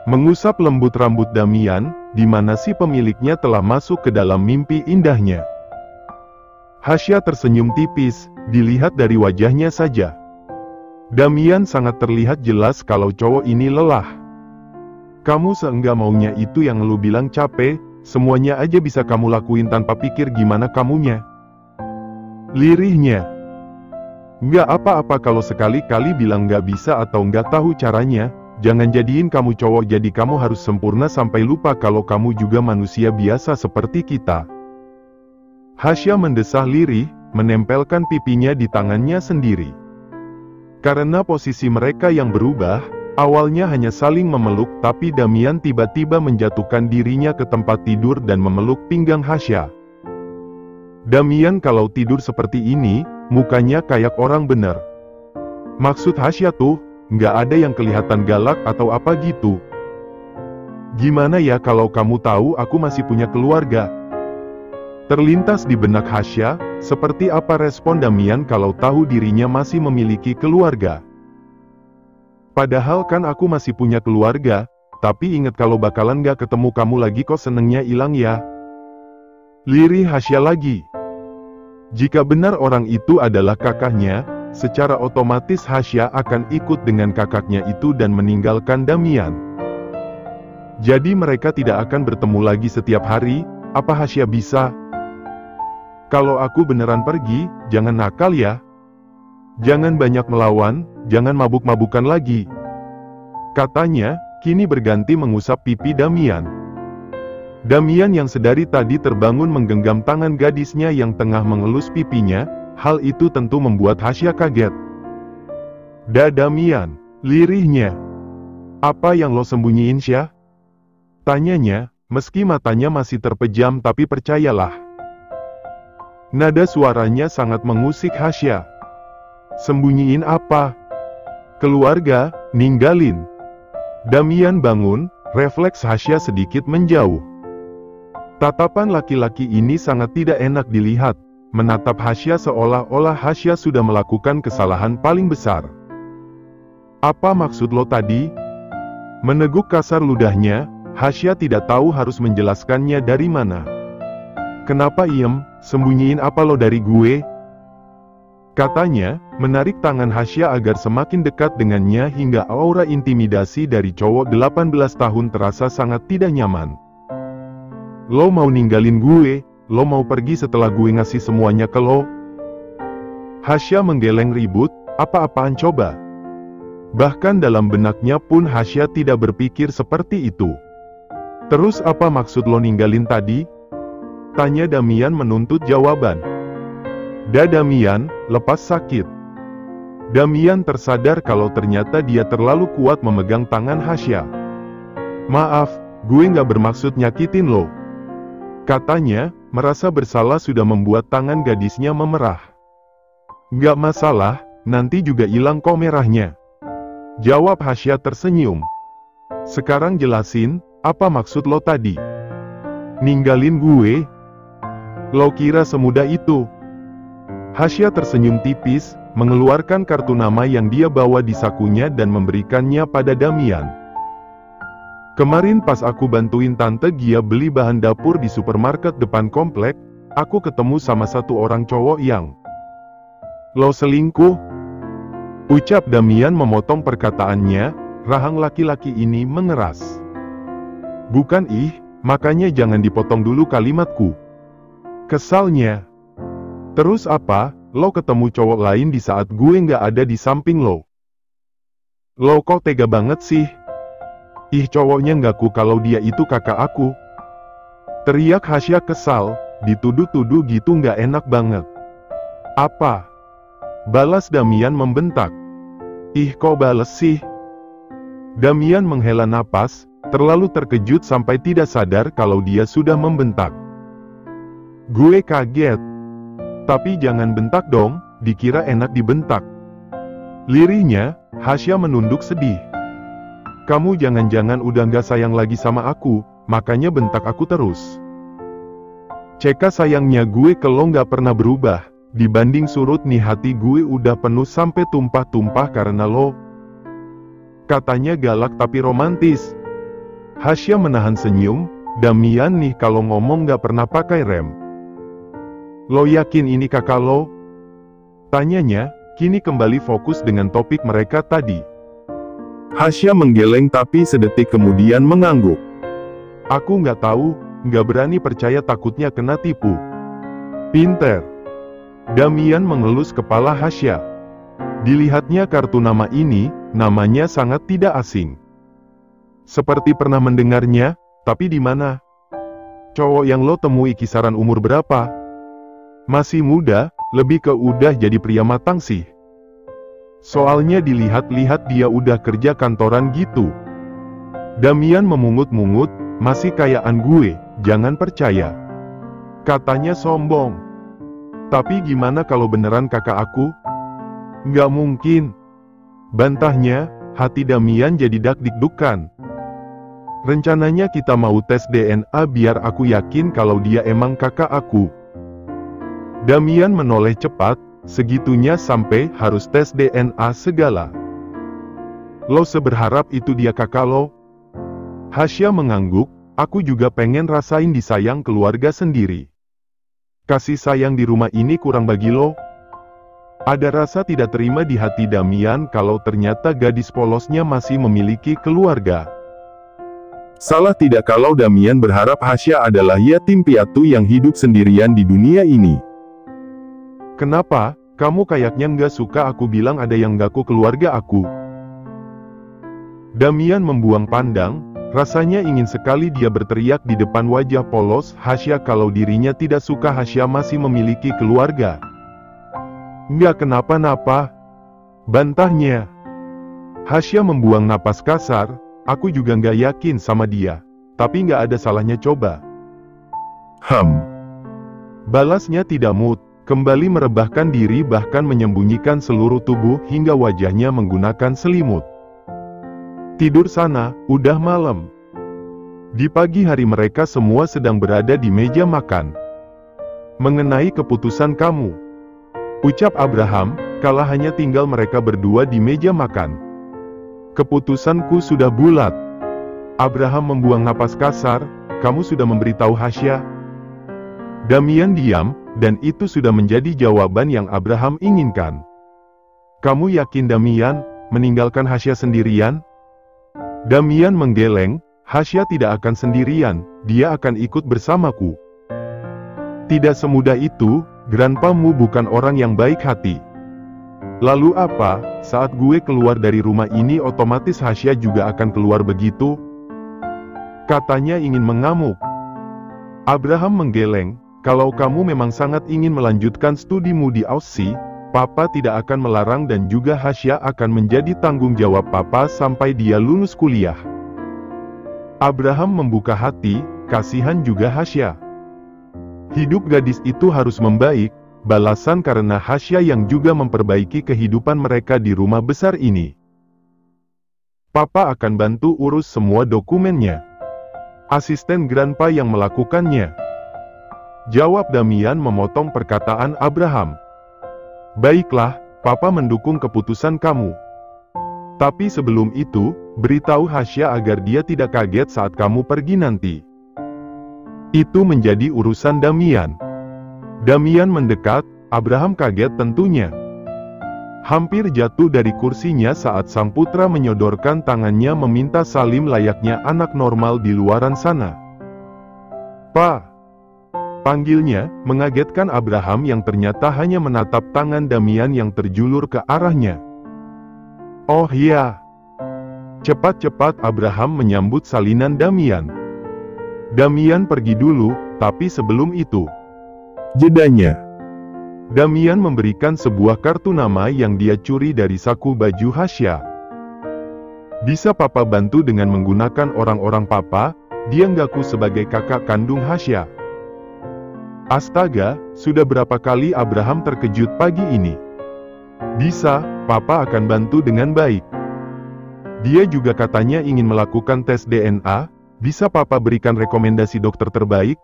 mengusap lembut rambut Damian, di mana si pemiliknya telah masuk ke dalam mimpi indahnya. Hasya tersenyum tipis, dilihat dari wajahnya saja. Damian sangat terlihat jelas kalau cowok ini lelah. Kamu seenggak maunya itu yang lu bilang capek, semuanya aja bisa kamu lakuin tanpa pikir gimana kamunya. Lirihnya. Nggak apa-apa kalau sekali-kali bilang nggak bisa atau nggak tahu caranya, jangan jadiin kamu cowok jadi kamu harus sempurna sampai lupa kalau kamu juga manusia biasa seperti kita. Hasya mendesah lirih, menempelkan pipinya di tangannya sendiri. Karena posisi mereka yang berubah, awalnya hanya saling memeluk tapi Damian tiba-tiba menjatuhkan dirinya ke tempat tidur dan memeluk pinggang Hasya. Damian kalau tidur seperti ini, mukanya kayak orang bener. Maksud Hasya tuh, nggak ada yang kelihatan galak atau apa gitu. Gimana ya kalau kamu tahu aku masih punya keluarga? Terlintas di benak Hasya, seperti apa respon Damian kalau tahu dirinya masih memiliki keluarga. Padahal kan aku masih punya keluarga, tapi inget kalau bakalan gak ketemu kamu lagi kok senengnya hilang ya. Lirih Hasya lagi. Jika benar orang itu adalah kakaknya, secara otomatis Hasya akan ikut dengan kakaknya itu dan meninggalkan Damian. Jadi mereka tidak akan bertemu lagi setiap hari, apa Hasya bisa? Kalau aku beneran pergi, jangan nakal ya. Jangan banyak melawan, jangan mabuk-mabukan lagi. Katanya, kini berganti mengusap pipi Damian. Damian yang sedari tadi terbangun menggenggam tangan gadisnya yang tengah mengelus pipinya, hal itu tentu membuat Hasya kaget. Damian, lirihnya. Apa yang lo sembunyiin Syah? Tanyanya, meski matanya masih terpejam tapi percayalah. Nada suaranya sangat mengusik Hasya. Sembunyiin apa? Keluarga, ninggalin. Damian bangun, refleks Hasya sedikit menjauh. Tatapan laki-laki ini sangat tidak enak dilihat, menatap Hasya seolah-olah Hasya sudah melakukan kesalahan paling besar. Apa maksud lo tadi? Meneguk kasar ludahnya, Hasya tidak tahu harus menjelaskannya dari mana. Kenapa iem, sembunyiin apa lo dari gue? Katanya, menarik tangan Hasya agar semakin dekat dengannya hingga aura intimidasi dari cowok 18 tahun terasa sangat tidak nyaman. Lo mau ninggalin gue? Lo mau pergi setelah gue ngasih semuanya ke lo? Hasya menggeleng ribut, apa-apaan coba? Bahkan dalam benaknya pun Hasya tidak berpikir seperti itu. Terus apa maksud lo ninggalin tadi? Tanya Damian menuntut jawaban. Damian, lepas sakit. Damian tersadar kalau ternyata dia terlalu kuat memegang tangan Hasya. Maaf, gue nggak bermaksud nyakitin lo. Katanya, merasa bersalah sudah membuat tangan gadisnya memerah. Nggak masalah, nanti juga hilang kok merahnya. Jawab Hasya tersenyum. Sekarang jelasin, apa maksud lo tadi? Ninggalin gue? Lo kira semudah itu? Hasya tersenyum tipis, mengeluarkan kartu nama yang dia bawa di sakunya dan memberikannya pada Damian. Kemarin pas aku bantuin Tante Gia beli bahan dapur di supermarket depan komplek, aku ketemu sama satu orang cowok yang... Lo selingkuh? Ucap Damian memotong perkataannya, rahang laki-laki ini mengeras. Bukan makanya jangan dipotong dulu kalimatku. Kesalnya. Terus apa, lo ketemu cowok lain di saat gue nggak ada di samping lo? Lo kok tega banget sih? Cowoknya ngaku kalau dia itu kakak aku. Teriak Hasya kesal, dituduh-tuduh gitu nggak enak banget. Apa? Balas Damian membentak. Kok bales sih? Damian menghela napas, terlalu terkejut sampai tidak sadar kalau dia sudah membentak. Gue kaget. Tapi jangan bentak dong, dikira enak dibentak. Lirihnya, Hasya menunduk sedih. Kamu jangan-jangan udah gak sayang lagi sama aku, makanya bentak aku terus. Ceka sayangnya gue ke lo gak pernah berubah, dibanding surut nih hati gue udah penuh sampai tumpah-tumpah karena lo. Katanya galak tapi romantis. Hasya menahan senyum. Damian nih kalau ngomong gak pernah pakai rem. Lo yakin ini kakak lo? Tanyanya, kini kembali fokus dengan topik mereka tadi. Hasya menggeleng tapi sedetik kemudian mengangguk. Aku nggak tahu, nggak berani percaya, takutnya kena tipu. Pinter. Damian mengelus kepala Hasya. Dilihatnya kartu nama ini, namanya sangat tidak asing. Seperti pernah mendengarnya, tapi di mana? Cowok yang lo temui kisaran umur berapa? Masih muda, lebih ke udah jadi pria matang sih. Soalnya dilihat-lihat dia udah kerja kantoran gitu. Damian memungut-mungut, masih kayaan gue, jangan percaya. Katanya sombong. Tapi gimana kalau beneran kakak aku? Nggak mungkin. Bantahnya, hati Damian jadi dak-dikdukan. Rencananya kita mau tes DNA biar aku yakin kalau dia emang kakak aku. Damian menoleh cepat. Segitunya sampai harus tes DNA segala. Lo seberharap itu dia kakak lo? Hasya mengangguk, aku juga pengen rasain disayang keluarga sendiri. Kasih sayang di rumah ini kurang bagi lo? Ada rasa tidak terima di hati Damian kalau ternyata gadis polosnya masih memiliki keluarga. Salah tidak kalau Damian berharap Hasya adalah yatim piatu yang hidup sendirian di dunia ini. Kenapa, kamu kayaknya nggak suka aku bilang ada yang ganggu keluarga aku? Damian membuang pandang, rasanya ingin sekali dia berteriak di depan wajah polos Hasya kalau dirinya tidak suka Hasya masih memiliki keluarga. Nggak kenapa-napa, bantahnya. Hasya membuang napas kasar, aku juga nggak yakin sama dia, tapi nggak ada salahnya coba. Balasnya tidak mood. Kembali merebahkan diri bahkan menyembunyikan seluruh tubuh hingga wajahnya menggunakan selimut. Tidur sana, udah malam. Di pagi hari mereka semua sedang berada di meja makan. Mengenai keputusan kamu, ucap Abraham, kala hanya tinggal mereka berdua di meja makan. Keputusanku sudah bulat. Abraham membuang napas kasar, kamu sudah memberitahu Hasya? Damian diam, dan itu sudah menjadi jawaban yang Abraham inginkan. Kamu yakin Damian, meninggalkan Hasya sendirian? Damian menggeleng, Hasya tidak akan sendirian, dia akan ikut bersamaku. Tidak semudah itu, grandpamu bukan orang yang baik hati. Lalu apa, saat gue keluar dari rumah ini otomatis Hasya juga akan keluar begitu? Katanya ingin mengamuk. Abraham menggeleng, kalau kamu memang sangat ingin melanjutkan studimu di Aussie, Papa tidak akan melarang dan juga Hasya akan menjadi tanggung jawab Papa sampai dia lulus kuliah. Abraham membuka hati, kasihan juga Hasya. Hidup gadis itu harus membaik, balasan karena Hasya yang juga memperbaiki kehidupan mereka di rumah besar ini. Papa akan bantu urus semua dokumennya. Asisten grandpa yang melakukannya. Jawab Damian memotong perkataan Abraham. Baiklah, Papa mendukung keputusan kamu. Tapi sebelum itu, beritahu Hasya agar dia tidak kaget saat kamu pergi nanti. Itu menjadi urusan Damian. Damian mendekat, Abraham kaget tentunya. Hampir jatuh dari kursinya saat sang putra menyodorkan tangannya meminta salim layaknya anak normal di luaran sana. Pa! Panggilnya, mengagetkan Abraham yang ternyata hanya menatap tangan Damian yang terjulur ke arahnya. Oh iya. Cepat-cepat Abraham menyambut salinan Damian. Damian pergi dulu, tapi sebelum itu. Jedanya. Damian memberikan sebuah kartu nama yang dia curi dari saku baju Hasya. Bisa Papa bantu dengan menggunakan orang-orang Papa, dia ngaku sebagai kakak kandung Hasya. Astaga, sudah berapa kali Abraham terkejut pagi ini. Bisa, Papa akan bantu dengan baik. Dia juga katanya ingin melakukan tes DNA, bisa Papa berikan rekomendasi dokter terbaik?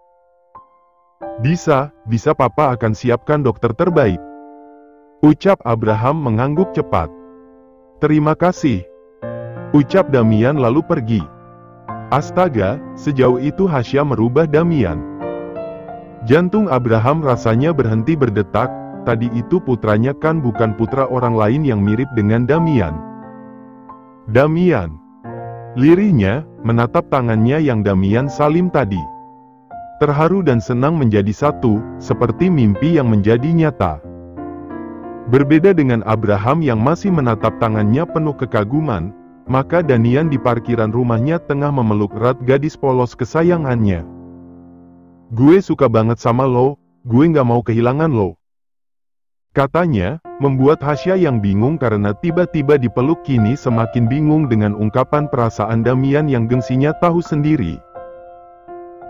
Bisa Papa akan siapkan dokter terbaik. Ucap Abraham mengangguk cepat. Terima kasih. Ucap Damian lalu pergi. Astaga, sejauh itu Hasya merubah Damian. Jantung Abraham rasanya berhenti berdetak, tadi itu putranya kan bukan putra orang lain yang mirip dengan Damian. Damian. Lirihnya, menatap tangannya yang Damian salim tadi. Terharu dan senang menjadi satu, seperti mimpi yang menjadi nyata. Berbeda dengan Abraham yang masih menatap tangannya penuh kekaguman, maka Damian di parkiran rumahnya tengah memeluk erat gadis polos kesayangannya. Gue suka banget sama lo, gue gak mau kehilangan lo. Katanya, membuat Hasya yang bingung karena tiba-tiba dipeluk kini semakin bingung dengan ungkapan perasaan Damian yang gengsinya tahu sendiri.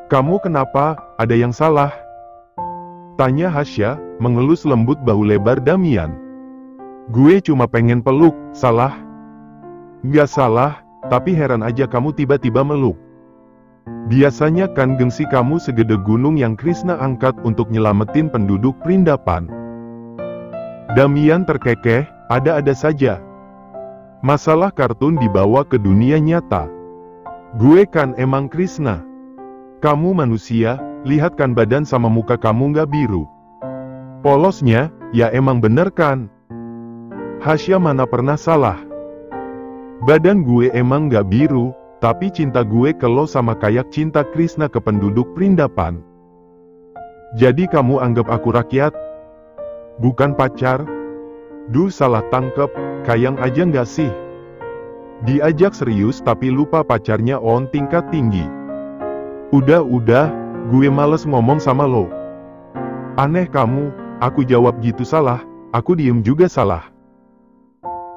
Kamu kenapa, ada yang salah? Tanya Hasya, mengelus lembut bahu lebar Damian. Gue cuma pengen peluk, salah? Gak salah, tapi heran aja kamu tiba-tiba meluk. Biasanya kan gengsi kamu segede gunung yang Krishna angkat untuk nyelamatin penduduk Prindapan. Damian terkekeh, ada-ada saja. Masalah kartun dibawa ke dunia nyata. Gue kan emang Krishna. Kamu manusia, lihat kan badan sama muka kamu gak biru. Polosnya, ya emang bener kan? Hasya mana pernah salah. Badan gue emang gak biru, tapi cinta gue ke lo sama kayak cinta Krishna ke penduduk Prindapan. Jadi kamu anggap aku rakyat? Bukan pacar? Duh salah tangkep, kayang aja gak sih? Diajak serius tapi lupa pacarnya on tingkat tinggi. Udah, gue males ngomong sama lo. Aneh kamu, aku jawab gitu salah, aku diem juga salah.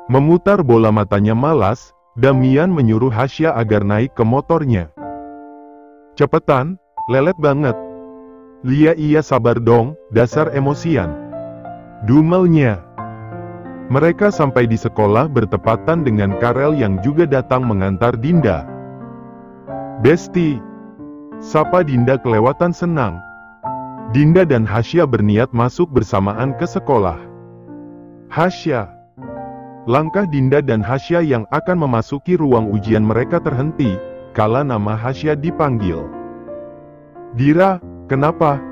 Memutar bola matanya malas, Damian menyuruh Hasya agar naik ke motornya. Cepetan, lelet banget. Iya sabar dong, dasar emosian. Dumelnya. Mereka sampai di sekolah bertepatan dengan Karel yang juga datang mengantar Dinda. Besti. Sapa Dinda kelewatan senang. Dinda dan Hasya berniat masuk bersamaan ke sekolah. Hasya. Langkah Dinda dan Hasya yang akan memasuki ruang ujian mereka terhenti, kala nama Hasya dipanggil. Dira, kenapa?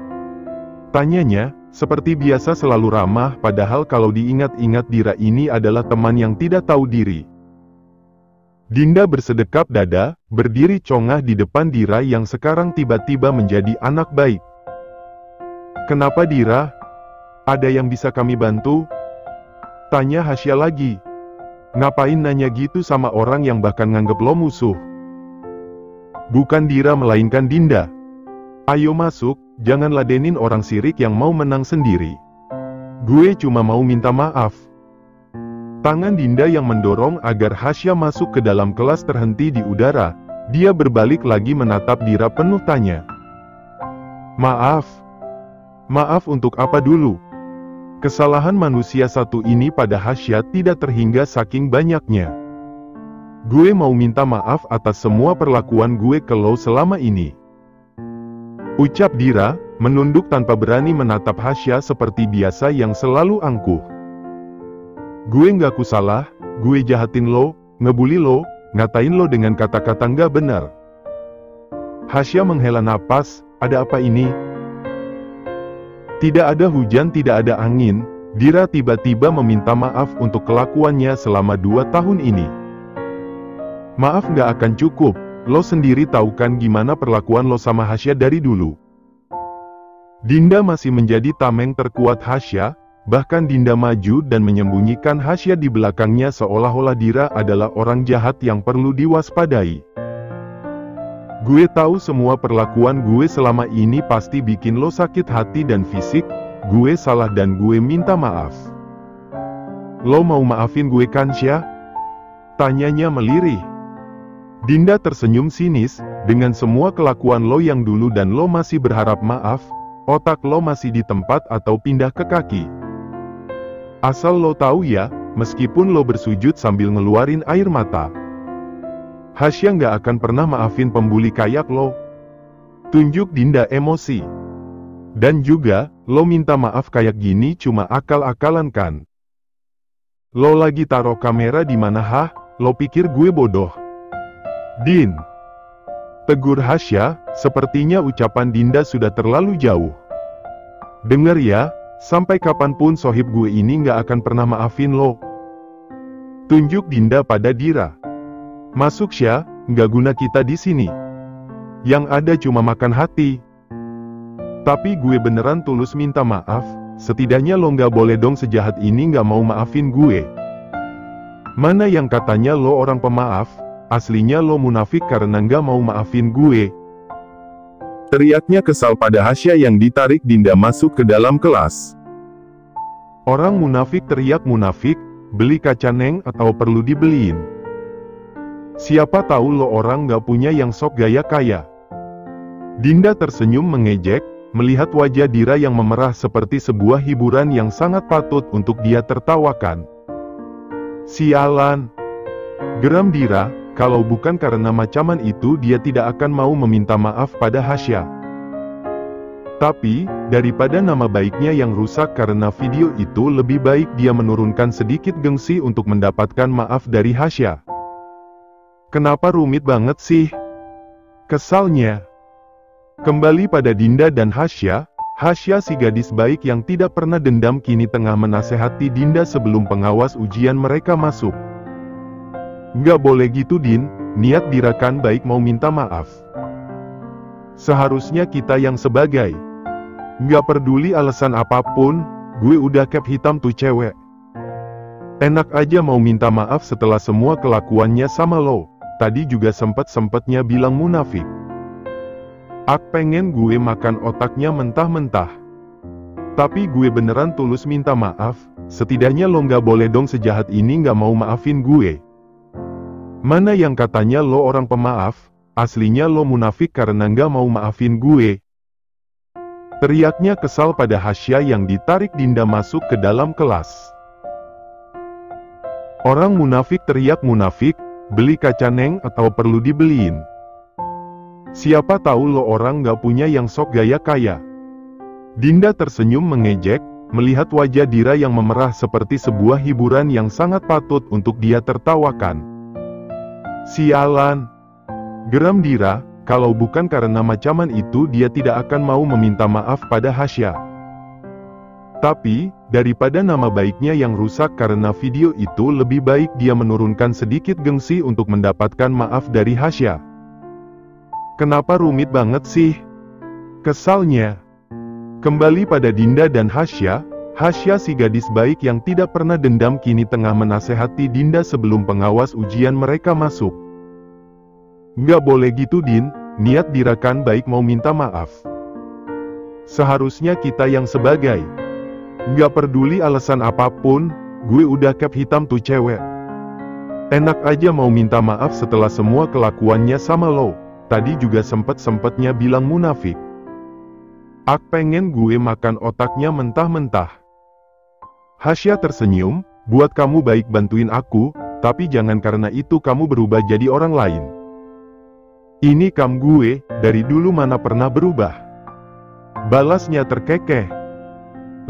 Tanyanya, seperti biasa selalu ramah padahal kalau diingat-ingat Dira ini adalah teman yang tidak tahu diri. Dinda bersedekap dada, berdiri congah di depan Dira yang sekarang tiba-tiba menjadi anak baik. Kenapa Dira? Ada yang bisa kami bantu? Tanya Hasya lagi. Ngapain nanya gitu sama orang yang bahkan nganggep lo musuh? Bukan Dira melainkan Dinda. Ayo masuk, jangan ladenin orang sirik yang mau menang sendiri. Gue cuma mau minta maaf. Tangan Dinda yang mendorong agar Hasya masuk ke dalam kelas terhenti di udara. Dia berbalik lagi menatap Dira penuh tanya. Maaf. Maaf untuk apa dulu? Kesalahan manusia satu ini pada Hasya tidak terhingga saking banyaknya. Gue mau minta maaf atas semua perlakuan gue ke lo selama ini. Ucap Dira, menunduk tanpa berani menatap Hasya seperti biasa yang selalu angkuh. Gue gak kusalah, gue jahatin lo, ngebully lo, ngatain lo dengan kata-kata gak benar. Hasya menghela napas, ada apa ini? Tidak ada hujan, tidak ada angin, Dira tiba-tiba meminta maaf untuk kelakuannya selama 2 tahun ini. Maaf gak akan cukup, lo sendiri tahu kan gimana perlakuan lo sama Hasya dari dulu. Dinda masih menjadi tameng terkuat Hasya, bahkan Dinda maju dan menyembunyikan Hasya di belakangnya seolah-olah Dira adalah orang jahat yang perlu diwaspadai. Gue tahu semua perlakuan gue selama ini pasti bikin lo sakit hati dan fisik, gue salah dan gue minta maaf. Lo mau maafin gue kan Sya? Tanyanya melirih. Dinda tersenyum sinis, dengan semua kelakuan lo yang dulu dan lo masih berharap maaf, otak lo masih di tempat atau pindah ke kaki. Asal lo tahu ya, meskipun lo bersujud sambil ngeluarin air mata, Hasya nggak akan pernah maafin pembuli kayak lo. Tunjuk Dinda emosi. Dan juga, lo minta maaf kayak gini cuma akal-akalan kan? Lo lagi taruh kamera di mana hah? Lo pikir gue bodoh? Din. Tegur Hasya, sepertinya ucapan Dinda sudah terlalu jauh. Dengar ya, sampai kapanpun sohib gue ini nggak akan pernah maafin lo. Tunjuk Dinda pada Dira. Masuk Sya, nggak guna kita di sini. Yang ada cuma makan hati. Tapi gue beneran tulus minta maaf, setidaknya lo nggak boleh dong sejahat ini nggak mau maafin gue. Mana yang katanya lo orang pemaaf, aslinya lo munafik karena nggak mau maafin gue. Teriaknya kesal pada Hasya yang ditarik Dinda masuk ke dalam kelas. Orang munafik teriak munafik, beli kaca neng atau perlu dibeliin. Siapa tahu lo orang nggak punya yang sok gaya kaya. Dinda tersenyum mengejek, melihat wajah Dira yang memerah seperti sebuah hiburan yang sangat patut untuk dia tertawakan. Sialan! Geram Dira, kalau bukan karena macaman itu dia tidak akan mau meminta maaf pada Hasya. Tapi, daripada nama baiknya yang rusak karena video itu lebih baik dia menurunkan sedikit gengsi untuk mendapatkan maaf dari Hasya. Kenapa rumit banget sih? Kesalnya. Kembali pada Dinda dan Hasya, Hasya si gadis baik yang tidak pernah dendam kini tengah menasehati Dinda sebelum pengawas ujian mereka masuk. Nggak boleh gitu Din, niat Dira kan baik mau minta maaf. Seharusnya kita yang sebagai. Nggak peduli alasan apapun, gue udah cap hitam tuh cewek. Enak aja mau minta maaf setelah semua kelakuannya sama lo, tadi juga sempet-sempetnya bilang munafik. Ak pengen gue makan otaknya mentah-mentah. Tapi gue beneran tulus minta maaf, setidaknya lo nggak boleh dong sejahat ini nggak mau maafin gue. Mana yang katanya lo orang pemaaf, aslinya lo munafik karena nggak mau maafin gue. Teriaknya kesal pada Hasya yang ditarik Dinda masuk ke dalam kelas. Orang munafik teriak munafik, beli kaca neng atau perlu dibeliin. Siapa tahu lo orang nggak punya yang sok gaya kaya. Dinda tersenyum mengejek, melihat wajah Dira yang memerah seperti sebuah hiburan yang sangat patut untuk dia tertawakan. Sialan! Geram Dira, kalau bukan karena macaman itu dia tidak akan mau meminta maaf pada Hasya. Tapi, daripada nama baiknya yang rusak karena video itu lebih baik dia menurunkan sedikit gengsi untuk mendapatkan maaf dari Hasya. Kenapa rumit banget sih? Kesalnya. Kembali pada Dinda dan Hasya, Hasya si gadis baik yang tidak pernah dendam kini tengah menasehati Dinda sebelum pengawas ujian mereka masuk. Nggak boleh gitu Din, niat Dira kan baik mau minta maaf. Seharusnya kita yang sebagai. Nggak peduli alasan apapun, gue udah cap hitam tuh cewek. Enak aja mau minta maaf setelah semua kelakuannya sama lo. Tadi juga sempet-sempetnya bilang munafik. Ak pengen gue makan otaknya mentah-mentah. Hasya tersenyum, buat kamu baik bantuin aku, tapi jangan karena itu kamu berubah jadi orang lain. Ini kam gue, dari dulu mana pernah berubah. Balasnya terkekeh.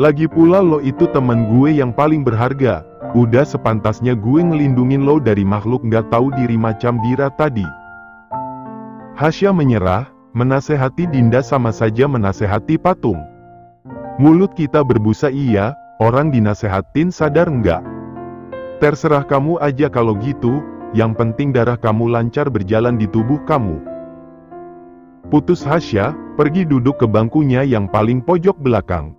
Lagi pula lo itu teman gue yang paling berharga, udah sepantasnya gue ngelindungin lo dari makhluk nggak tahu diri macam Dira tadi. Hasya menyerah, menasehati Dinda sama saja menasehati patung. Mulut kita berbusa iya, orang dinasehatin sadar enggak. Terserah kamu aja kalau gitu, yang penting darah kamu lancar berjalan di tubuh kamu. Putus Hasya, pergi duduk ke bangkunya yang paling pojok belakang.